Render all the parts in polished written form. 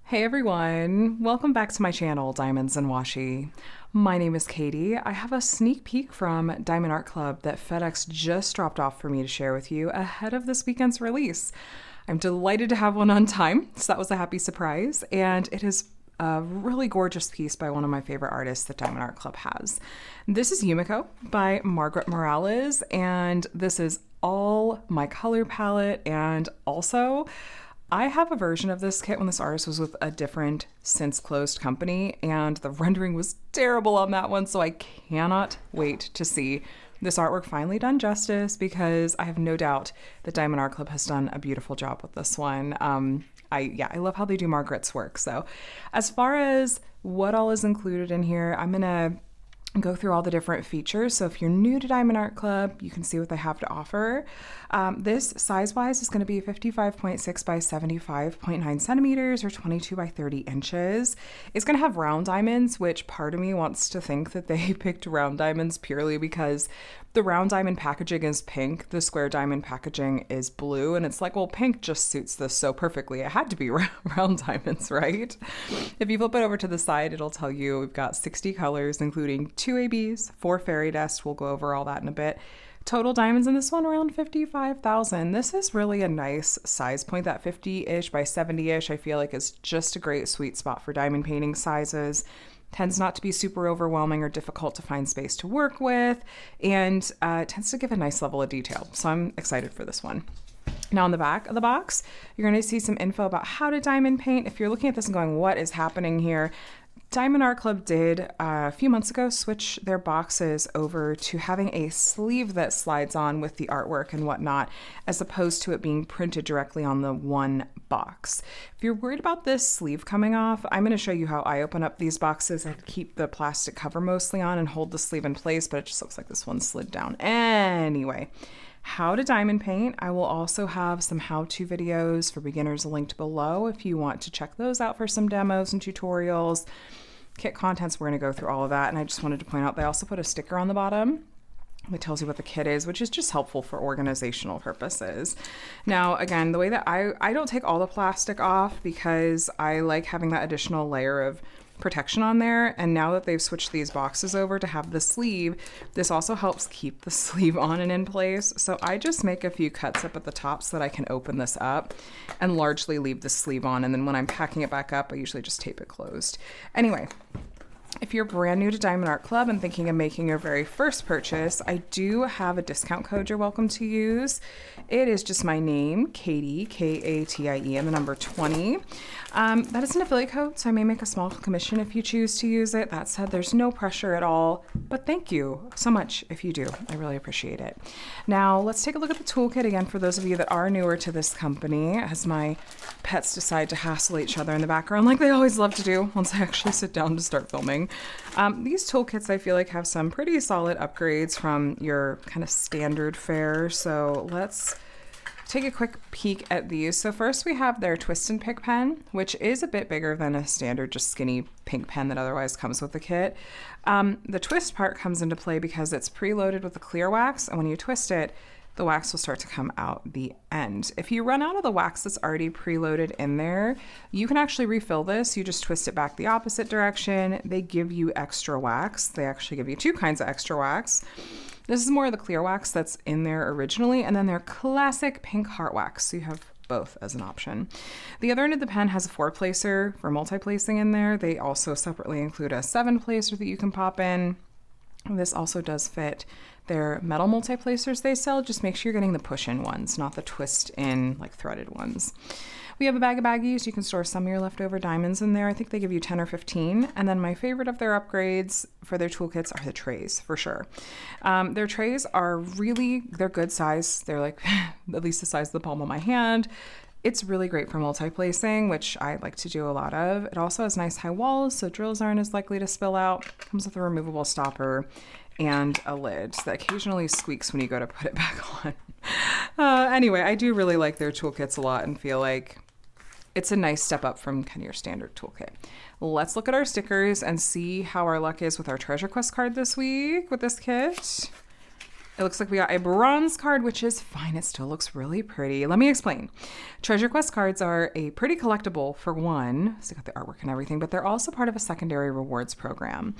Hey everyone, welcome back to my channel, Diamonds and Washi. My name is Katie. I have a sneak peek from Diamond Art Club that FedEx just dropped off for me to share with you ahead of this weekend's release. I'm delighted to have one on time, so that was a happy surprise, and it is a really gorgeous piece by one of my favorite artists that Diamond Art Club has. This is Yumeko by Margaret Morales, and this is all my color palette, and also I have a version of this kit when this artist was with a different since closed company, and the rendering was terrible on that one, so I cannot wait to see this artwork finally done justice, because I have no doubt that Diamond Art Club has done a beautiful job with this one. I love how they do Margaret's work. So as far as what all is included in here, I'm gonna go through all the different features. So if you're new to Diamond Art Club, you can see what they have to offer. This size-wise is going to be 55.6 by 75.9 centimeters or 22 by 30 inches. It's going to have round diamonds, which part of me wants to think that they picked round diamonds purely because the round diamond packaging is pink, the square diamond packaging is blue, and it's like, well, pink just suits this so perfectly. It had to be round diamonds, right? If you flip it over to the side, it'll tell you we've got 60 colors, including 2 ABs, 4 fairy dust. We'll go over all that in a bit. Total diamonds in this one around 55,000. This is really a nice size point. That 50-ish by 70-ish I feel like is just a great sweet spot for diamond painting sizes. Tends not to be super overwhelming or difficult to find space to work with, and tends to give a nice level of detail. So I'm excited for this one. Now on the back of the box, you're going to see some info about how to diamond paint. If you're looking at this and going, what is happening here? Diamond Art Club did a few months ago switch their boxes over to having a sleeve that slides on with the artwork and whatnot, as opposed to it being printed directly on the one box. If you're worried about this sleeve coming off, I'm going to show you how I open up these boxes and keep the plastic cover mostly on and hold the sleeve in place, but it just looks like this one slid down. Anyway, how to diamond paint. I will also have some how-to videos for beginners linked below if you want to check those out for some demos and tutorials. Kit contents, we're going to go through all of that, and I just wanted to point out they also put a sticker on the bottom that tells you what the kit is, which is just helpful for organizational purposes. Now, again, the way that I don't take all the plastic off because I like having that additional layer of protection on there, and now that they've switched these boxes over to have the sleeve, this also helps keep the sleeve on and in place. So I just make a few cuts up at the top so that I can open this up and largely leave the sleeve on, and then when I'm packing it back up, I usually just tape it closed. Anyway, if you're brand new to Diamond Art Club and thinking of making your very first purchase, I do have a discount code you're welcome to use. It is just my name, Katie, Katie, and the number 20. That is an affiliate code, so I may make a small commission if you choose to use it. That said, there's no pressure at all, but thank you so much if you do. I really appreciate it. Now, let's take a look at the toolkit again for those of you that are newer to this company, as my pets decide to hassle each other in the background like they always love to do once I actually sit down to start filming. These toolkits I feel like have some pretty solid upgrades from your kind of standard fare, so let's take a quick peek at these. So first we have their twist and pick pen, which is a bit bigger than a standard just skinny pink pen that otherwise comes with the kit. The twist part comes into play because it's preloaded with a clear wax, and when you twist it, the wax will start to come out the end. If you run out of the wax that's already preloaded in there, you can actually refill this. You just twist it back the opposite direction. They give you extra wax. They actually give you 2 kinds of extra wax. This is more of the clear wax that's in there originally, and then their classic pink heart wax. So you have both as an option. The other end of the pen has a 4-placer for multi-placing in there. They also separately include a 7-placer that you can pop in. This also does fit their metal multi-placers they sell. Just make sure you're getting the push-in ones, not the twist-in, like threaded ones. We have a bag of baggies. You can store some of your leftover diamonds in there. I think they give you 10 or 15. And then my favorite of their upgrades for their toolkits are the trays, for sure. Their trays are they're good size. They're like at least the size of the palm of my hand. It's really great for multi-placing, which I like to do a lot of. It also has nice high walls, so drills aren't as likely to spill out. Comes with a removable stopper and a lid that occasionally squeaks when you go to put it back on. Anyway, I do really like their toolkits a lot and feel like it's a nice step up from kind of your standard toolkit. Let's look at our stickers and see how our luck is with our treasure quest card this week with this kit. It looks like we got a bronze card, which is fine. It still looks really pretty. Let me explain. Treasure Quest cards are a pretty collectible for one. So they got the artwork and everything, but they're also part of a secondary rewards program.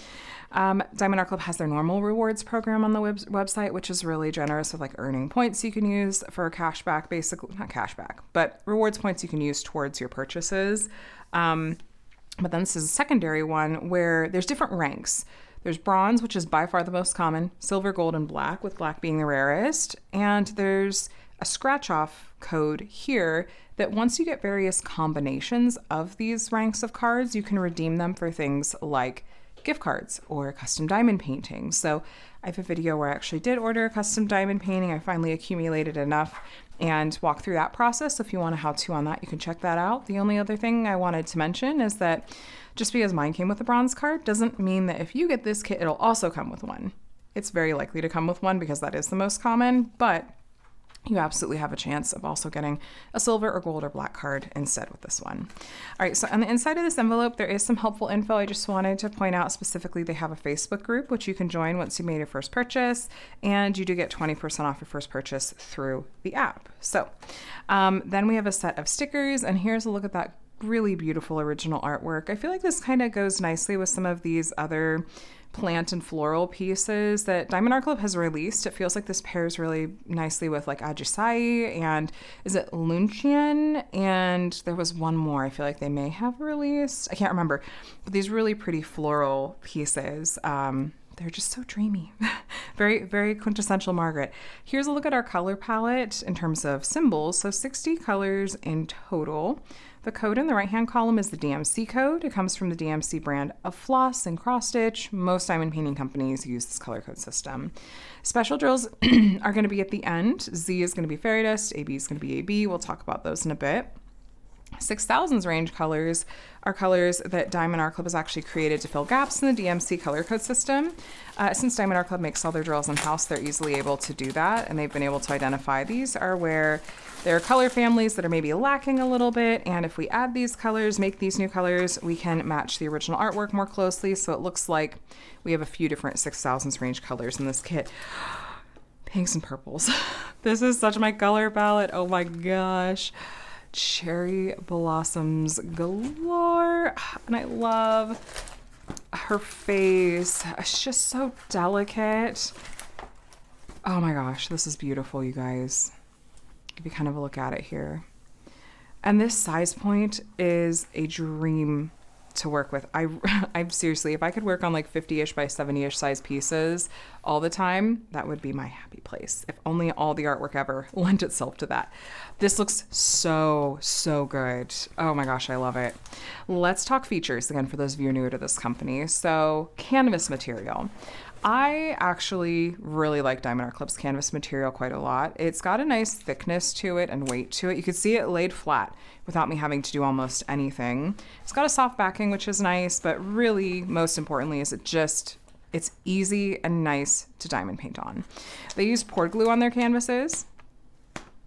Diamond Art Club has their normal rewards program on the website, which is really generous with like earning points you can use for cashback, basically, not cashback, but rewards points you can use towards your purchases. But then this is a secondary one where there's different ranks. There's bronze, which is by far the most common, silver, gold, and black, with black being the rarest. And there's a scratch-off code here that once you get various combinations of these ranks of cards, you can redeem them for things like gift cards or custom diamond paintings. So I have a video where I actually did order a custom diamond painting. I finally accumulated enough and walk through that process. So if you want a how-to on that, you can check that out. The only other thing I wanted to mention is that just because mine came with a bronze card doesn't mean that if you get this kit, it'll also come with one. It's very likely to come with one because that is the most common, but you absolutely have a chance of also getting a silver or gold or black card instead with this one. All right, so on the inside of this envelope, there is some helpful info. I just wanted to point out specifically they have a Facebook group, which you can join once you made your first purchase, and you do get 20% off your first purchase through the app. So then we have a set of stickers, and here's a look at that really beautiful original artwork. I feel like this kind of goes nicely with some of these other plant and floral pieces that Diamond Art Club has released. It feels like this pairs really nicely with like Ajisai and is it Luncheon? And there was one more I feel like they may have released. I can't remember. But these really pretty floral pieces. They're just so dreamy. Very, very quintessential Margaret. Here's a look at our color palette in terms of symbols. So 60 colors in total. The code in the right-hand column is the DMC code. It comes from the DMC brand of floss and cross stitch. Most diamond painting companies use this color code system. Special drills are going to be at the end. Z is going to be fairy dust. AB is going to be AB. We'll talk about those in a bit. 6000s range colors are colors that Diamond Art Club has actually created to fill gaps in the DMC color code system. Since Diamond Art Club makes all their drills in-house, they're easily able to do that, and they've been able to identify these are where there are color families that are maybe lacking a little bit, and if we add these colors, make these new colors, we can match the original artwork more closely, so it looks like we have a few different 6000s range colors in this kit. Pinks and purples. This is such my color palette. Oh my gosh. Cherry blossoms galore. And I love her face. It's just so delicate. Oh my gosh, this is beautiful, you guys. Give you kind of a look at it here. And this size point is a dream to work with. I'm seriously, if I could work on like 50-ish by 70-ish size pieces all the time, that would be my happy place. If only all the artwork ever lent itself to that. This looks so, so good. Oh my gosh, I love it. Let's talk features again for those of you new to this company. So canvas material. I actually really like Diamond Art Club's canvas material quite a lot. It's got a nice thickness to it and weight to it. You can see it laid flat without me having to do almost anything. It's got a soft backing, which is nice, but really, most importantly, is it's easy and nice to diamond paint on. They use poured glue on their canvases.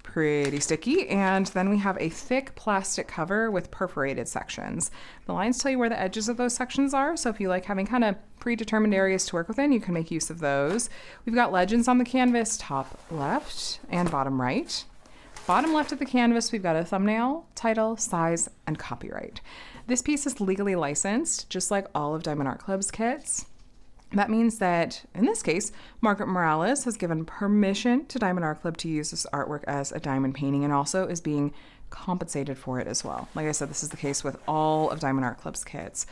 Pretty sticky, and then we have a thick plastic cover with perforated sections. The lines tell you where the edges of those sections are, so if you like having kind of predetermined areas to work within, you can make use of those. We've got legends on the canvas, top left and bottom right. Bottom left of the canvas, we've got a thumbnail, title, size, and copyright. This piece is legally licensed, just like all of Diamond Art Club's kits. That means that, in this case, Margaret Morales has given permission to Diamond Art Club to use this artwork as a diamond painting and also is being compensated for it as well. Like I said, this is the case with all of Diamond Art Club's kits.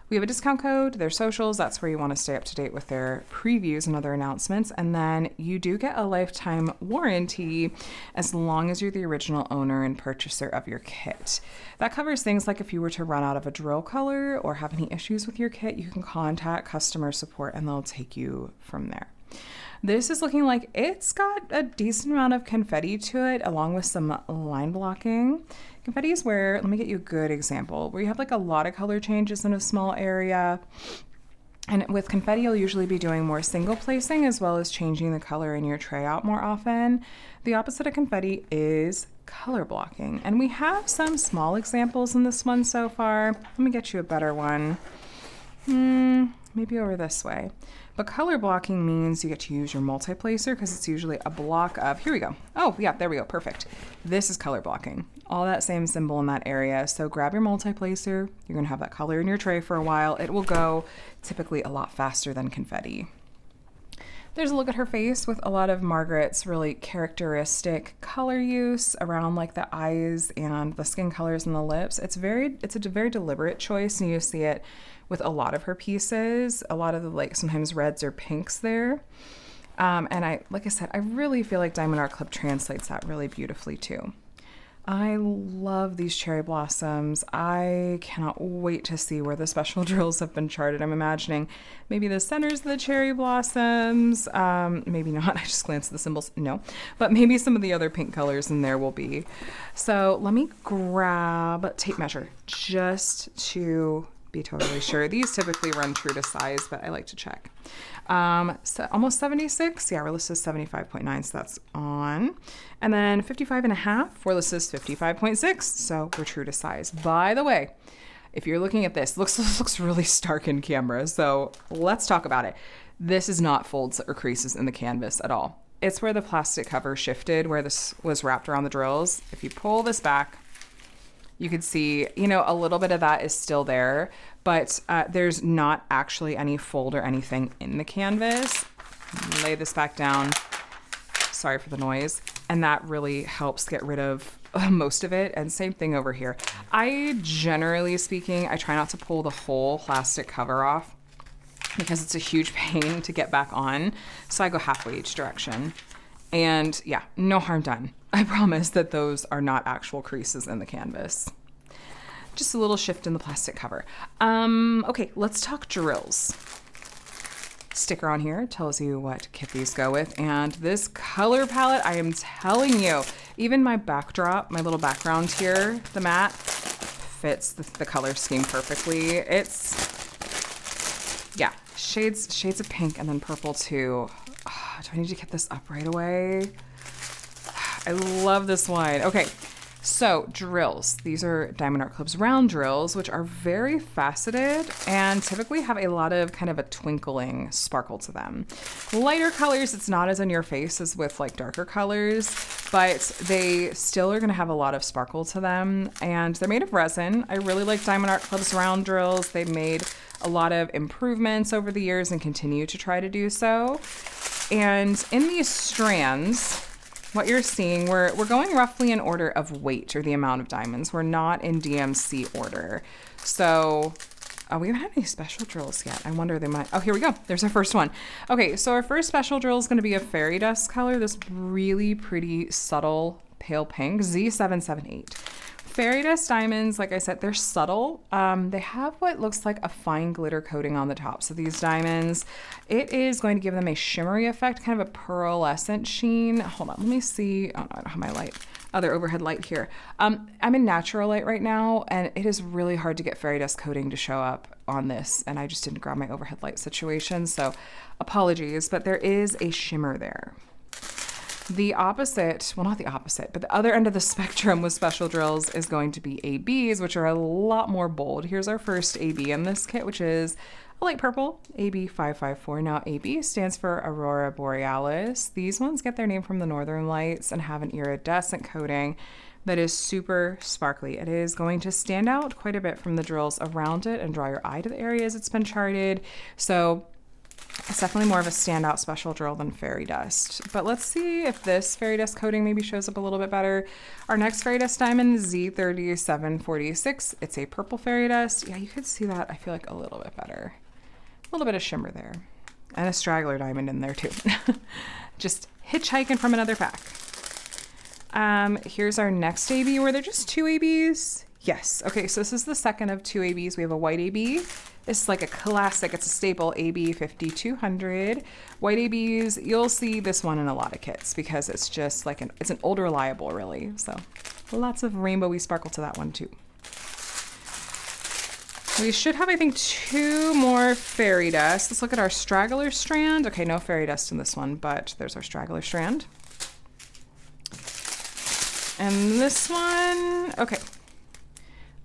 We have a discount code, their socials, that's where you want to stay up to date with their previews and other announcements. And then you do get a lifetime warranty as long as you're the original owner and purchaser of your kit. That covers things like if you were to run out of a drill color or have any issues with your kit, you can contact customer support and they'll take you from there. This is looking like it's got a decent amount of confetti to it, along with some line blocking. Confetti is where, let me get you a good example, where you have like a lot of color changes in a small area. And with confetti, you'll usually be doing more single placing as well as changing the color in your tray out more often. The opposite of confetti is color blocking. And we have some small examples in this one so far. Let me get you a better one. Maybe over this way. But color blocking means you get to use your multi-placer because it's usually a block of, here we go. Oh yeah, there we go, perfect. This is color blocking. All that same symbol in that area. So grab your multi-placer. You're gonna have that color in your tray for a while. It will go typically a lot faster than confetti. There's a look at her face with a lot of Margaret's really characteristic color use around like the eyes and the skin colors and the lips. It's a very deliberate choice, and you see it with a lot of her pieces, a lot of the like sometimes reds or pinks there. And like I said, I really feel like Diamond Art Club translates that really beautifully too. I love these cherry blossoms. I cannot wait to see where the special drills have been charted. I'm imagining maybe the centers of the cherry blossoms. Maybe not. I just glanced at the symbols. No, but maybe some of the other pink colors in there will be. So let me grab tape measure just to be totally sure. These typically run true to size, but I like to check. So almost 76. Yeah, our list is 75.9, so that's on. And then 55.5, our list is 55.6, so we're true to size. By the way, if you're looking at this looks really stark in camera, so let's talk about it. This is not folds or creases in the canvas at all. It's where the plastic cover shifted, where this was wrapped around the drills. If you pull this back, you can see, you know, a little bit of that is still there, but there's not actually any fold or anything in the canvas. Lay this back down. Sorry for the noise. And that really helps get rid of most of it. And same thing over here. Generally speaking, I try not to pull the whole plastic cover off because it's a huge pain to get back on. So I go halfway each direction. And yeah, no harm done. I promise that those are not actual creases in the canvas. Just a little shift in the plastic cover. Okay, let's talk drills. Sticker on here tells you what kit these go with. And this color palette, I am telling you, even my backdrop, my little background here, the matte, fits the color scheme perfectly. It's, yeah, shades of pink and then purple too. Oh, do I need to get this up right away? I love this one. Okay, so drills. These are Diamond Art Club's round drills, which are very faceted and typically have a lot of kind of a twinkling sparkle to them. Lighter colors, it's not as in your face as with like darker colors, but they still are gonna have a lot of sparkle to them. And they're made of resin. I really like Diamond Art Club's round drills. They've made a lot of improvements over the years and continue to try to do so. And in these strands, what you're seeing, we're going roughly in order of weight or the amount of diamonds. We're not in DMC order. So we haven't had any special drills yet. I wonder they might. Oh, here we go. There's our first one. Okay, so our first special drill is going to be a fairy dust color, this really pretty subtle pale pink, Z778. Fairy dust diamonds, like I said, they're subtle. They have what looks like a fine glitter coating on the tops of these diamonds. It is going to give them a shimmery effect, kind of a pearlescent sheen. Hold on, let me see. Oh, no, I don't have my light. Other overhead light here. I'm in natural light right now, and it is really hard to get fairy dust coating to show up on this, and I just didn't grab my overhead light situation, so apologies, but there is a shimmer there. The opposite, well, not the opposite, but the other end of the spectrum with special drills is going to be ABs, which are a lot more bold. Here's our first AB in this kit, which is a light purple, AB554. Now, AB stands for Aurora Borealis. These ones get their name from the northern lights and have an iridescent coating that is super sparkly. It is going to stand out quite a bit from the drills around it and draw your eye to the areas it's been charted. So it's definitely more of a standout special drill than fairy dust. But let's see if this fairy dust coating maybe shows up a little bit better. Our next fairy dust diamond is Z3746. It's a purple fairy dust. Yeah, you could see that, I feel like, a little bit better. A little bit of shimmer there. And a straggler diamond in there too. Just hitchhiking from another pack. Here's our next AB. Were there just two ABs? Yes. Okay, so this is the second of two ABs. We have a white AB. This is like a classic, it's a staple, AB 5200. White ABs, you'll see this one in a lot of kits because it's just like it's an old reliable really. So lots of rainbowy sparkle to that one too. We should have, I think, two more fairy dust. Let's look at our straggler strand. Okay, no fairy dust in this one, but there's our straggler strand. And this one, okay.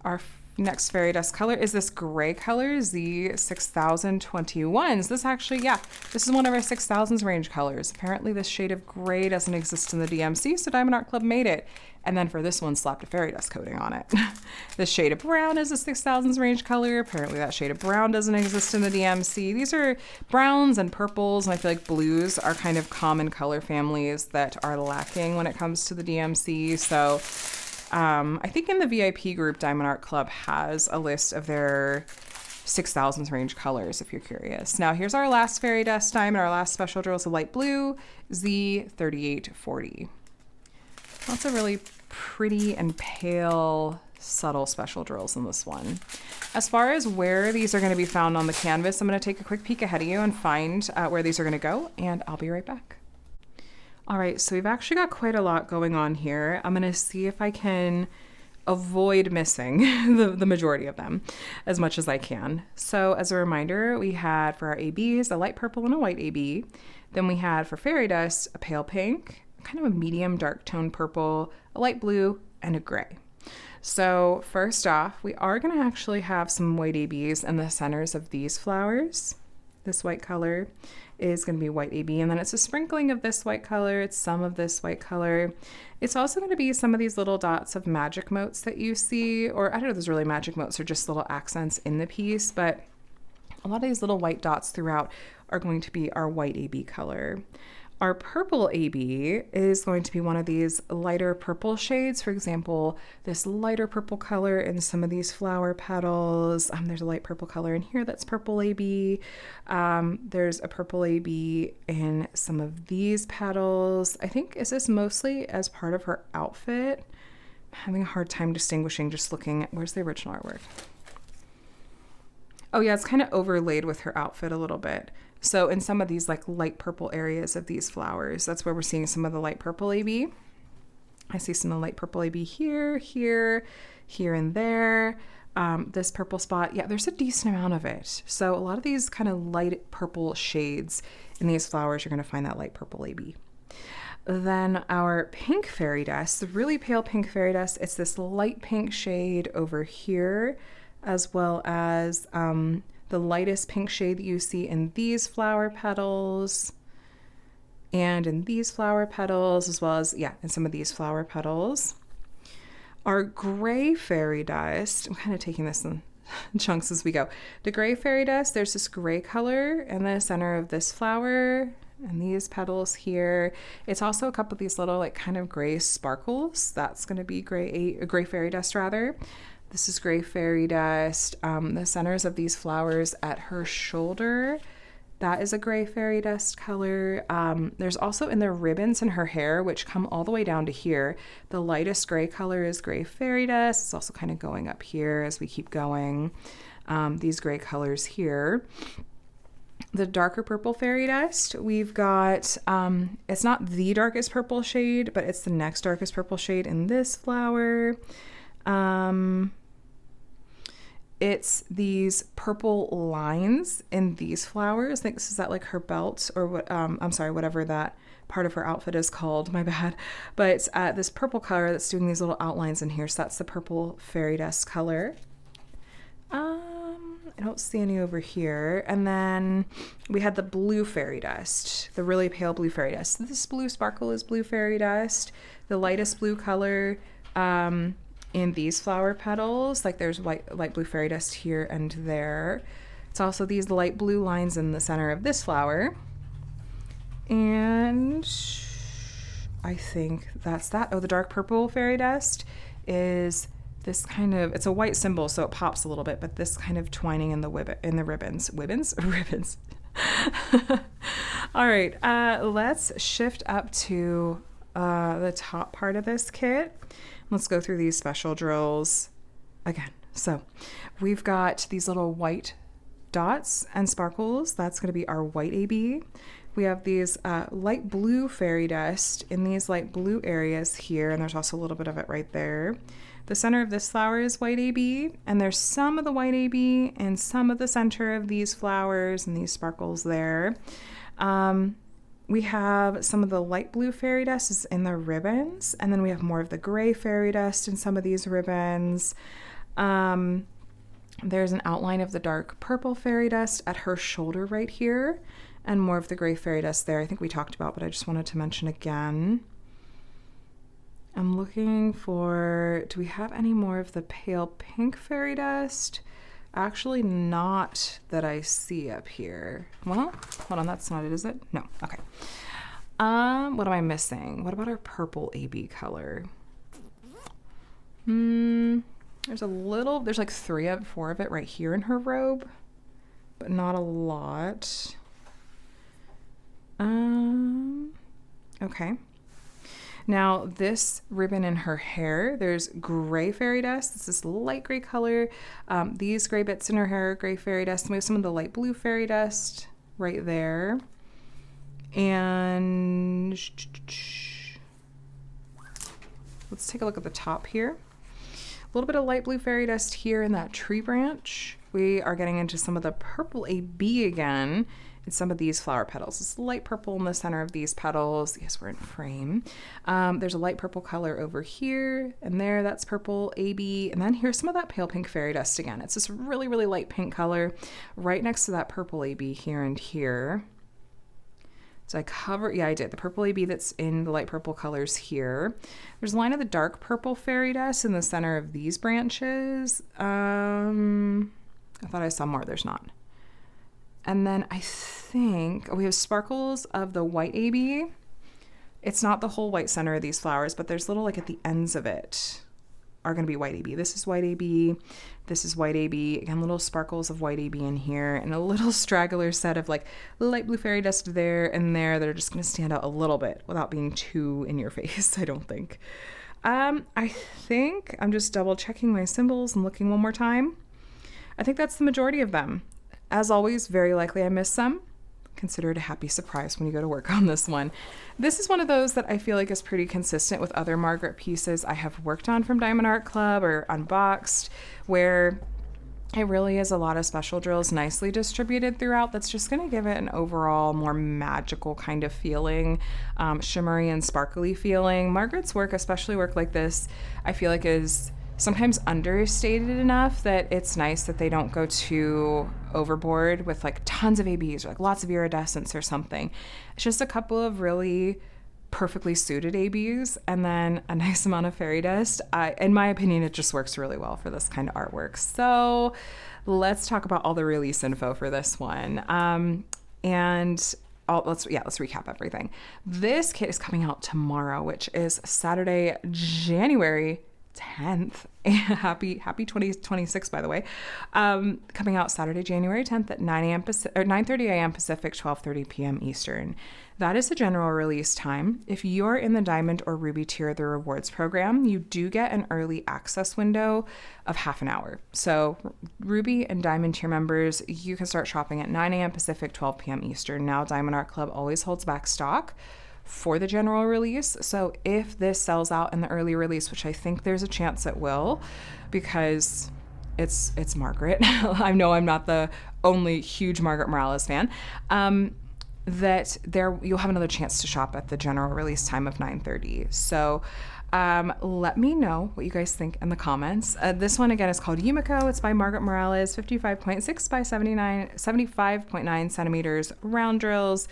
Our Next fairy dust color is this gray color, Z6021. So this actually, yeah, this is one of our 6000s range colors. Apparently this shade of gray doesn't exist in the DMC, so Diamond Art Club made it. And then for this one, slapped a fairy dust coating on it. This shade of brown is a 6000s range color. Apparently that shade of brown doesn't exist in the DMC. These are browns and purples, and I feel like blues are kind of common color families that are lacking when it comes to the DMC. So I think in the VIP group, Diamond Art Club has a list of their 6000s range colors, if you're curious. Now, here's our last fairy dust diamond. Our last special drill is a light blue, Z3840. Lots of really pretty and pale, subtle special drills in this one. As far as where these are going to be found on the canvas, I'm going to take a quick peek ahead of you and find where these are going to go, and I'll be right back. All right, so we've actually got quite a lot going on here. I'm gonna see if I can avoid missing the majority of them as much as I can. So as a reminder, we had for our ABs, a light purple and a white AB. Then we had for fairy dust, a pale pink, kind of a medium dark tone purple, a light blue, and a gray. So first off, we are gonna actually have some white ABs in the centers of these flowers. This white color is going to be white AB, and then it's a sprinkling of this white color, it's some of this white color. It's also going to be some of these little dots of magic motes that you see, or I don't know if those really magic motes or just little accents in the piece, but a lot of these little white dots throughout are going to be our white AB color. Our purple AB is going to be one of these lighter purple shades. For example, this lighter purple color in some of these flower petals. There's a light purple color in here that's purple AB. There's a purple AB in some of these petals. I think, is this mostly as part of her outfit? I'm having a hard time distinguishing just looking at, where's the original artwork? Oh yeah, it's kind of overlaid with her outfit a little bit. So in some of these like light purple areas of these flowers, that's where we're seeing some of the light purple AB. I see some of the light purple AB here, here, here and there. This purple spot, yeah, there's a decent amount of it. So a lot of these kind of light purple shades in these flowers, you're gonna find that light purple AB. Then our pink fairy dust, the really pale pink fairy dust, it's this light pink shade over here, as well as the lightest pink shade that you see in these flower petals and in these flower petals, as well as, yeah, in some of these flower petals. Our gray fairy dust, I'm kind of taking this in chunks as we go. The gray fairy dust, there's this gray color in the center of this flower and these petals here. It's also a couple of these little like kind of gray sparkles. That's going to be gray fairy dust rather. This is gray fairy dust. The centers of these flowers at her shoulder, that is a gray fairy dust color. There's also in the ribbons in her hair, which come all the way down to here. The lightest gray color is gray fairy dust. It's also kind of going up here as we keep going. These gray colors here. The darker purple fairy dust, we've got, it's not the darkest purple shade, but it's the next darkest purple shade in this flower. It's these purple lines in these flowers. I think this is that like her belt or what, I'm sorry, whatever that part of her outfit is called, my bad. But it's this purple color that's doing these little outlines in here. So that's the purple fairy dust color. I don't see any over here. And then we had the blue fairy dust, the really pale blue fairy dust. This blue sparkle is blue fairy dust. The lightest blue color, in these flower petals, like there's light blue fairy dust here and there. It's also these light blue lines in the center of this flower. And I think that's that. Oh, the dark purple fairy dust is this kind of, it's a white symbol, so it pops a little bit, but this kind of twining in the ribbons. Ribbons. All right, let's shift up to the top part of this kit. Let's go through these special drills again. So we've got these little white dots and sparkles. That's going to be our white AB. We have these light blue fairy dust in these light blue areas here, and there's also a little bit of it right there. The center of this flower is white AB, and there's some of the white AB and some of the center of these flowers and these sparkles there. We have some of the light blue fairy dust is in the ribbons, and then we have more of the gray fairy dust in some of these ribbons. There's an outline of the dark purple fairy dust at her shoulder right here, and more of the gray fairy dust there. I think we talked about, but I just wanted to mention again. I'm looking for, do we have any more of the pale pink fairy dust? Actually not that I see up here. Well, hold on, that's not it, is it? No, okay. What am I missing? What about our purple AB color? There's like 4 of it right here in her robe, but not a lot. Okay. Now this ribbon in her hair, there's gray fairy dust. It's this light gray color. These gray bits in her hair are gray fairy dust. And we have some of the light blue fairy dust right there. And let's take a look at the top here. A little bit of light blue fairy dust here in that tree branch. We are getting into some of the purple AB again in some of these flower petals. It's light purple in the center of these petals. Yes, we're in frame. There's a light purple color over here and there. That's purple AB. And then here's some of that pale pink fairy dust again. It's this really, really light pink color right next to that purple AB here and here. So I cover, yeah, I did. The purple AB that's in the light purple colors here. There's a line of the dark purple fairy dust in the center of these branches. I thought I saw more. There's not. And then I think we have sparkles of the white AB. It's not the whole white center of these flowers, but there's little, like at the ends of it are going to be white AB. This is white AB. This is white AB. Again, little sparkles of white AB in here, and a little straggler set of like light blue fairy dust there and there that are just going to stand out a little bit without being too in your face, I don't think. I think I'm just double checking my symbols and looking one more time. I think that's the majority of them. As always, very likely I missed some. Consider it a happy surprise when you go to work on this one. This is one of those that I feel like is pretty consistent with other Margaret pieces I have worked on from Diamond Art Club or unboxed, where it really is a lot of special drills nicely distributed throughout. That's just going to give it an overall more magical kind of feeling, shimmery and sparkly feeling. Margaret's work, especially work like this, I feel like is sometimes understated enough that it's nice that they don't go too overboard with like tons of ABs or like lots of iridescence or something. It's just a couple of really perfectly suited ABs and then a nice amount of fairy dust. In my opinion, it just works really well for this kind of artwork. So let's talk about all the release info for this one. Let's recap everything. This kit is coming out tomorrow, which is Saturday, January 10th. Happy 2026, by the way. Coming out Saturday, January 10th at 9:30 a.m. Pacific, 12:30 p.m. Eastern. That is the general release time. If you're in the Diamond or Ruby tier of the rewards program, you do get an early access window of half an hour. So Ruby and Diamond tier members, you can start shopping at 9 a.m. Pacific, 12 p.m. Eastern. Now, Diamond Art Club always holds back stock for the general release. So if this sells out in the early release, which I think there's a chance it will, because it's Margaret. I know I'm not the only huge Margaret Morales fan. You'll have another chance to shop at the general release time of 9:30. So let me know what you guys think in the comments. This one again is called Yumeko. It's by Margaret Morales, 55.6 by 75.9 centimeters round drills.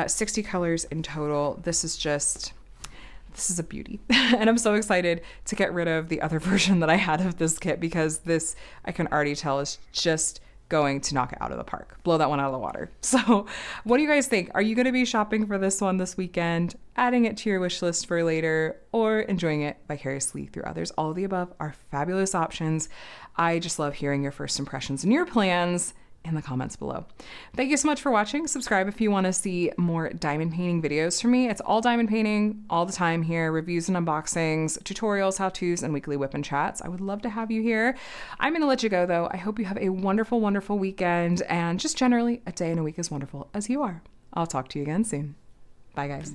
60 colors in total. This is a beauty. And I'm so excited to get rid of the other version that I had of this kit, because this, I can already tell, is just going to knock it out of the park. Blow that one out of the water. So what do you guys think? Are you going to be shopping for this one this weekend, adding it to your wish list for later, or enjoying it vicariously through others? All of the above are fabulous options. I just love hearing your first impressions and your plans in the comments below. Thank you so much for watching. Subscribe if you want to see more diamond painting videos from me. It's all diamond painting all the time here. Reviews and unboxings, tutorials, how-tos, and weekly whip and chats. I would love to have you here. I'm going to let you go though. I hope you have a wonderful, wonderful weekend, and just generally a day and a week as wonderful as you are. I'll talk to you again soon. Bye guys.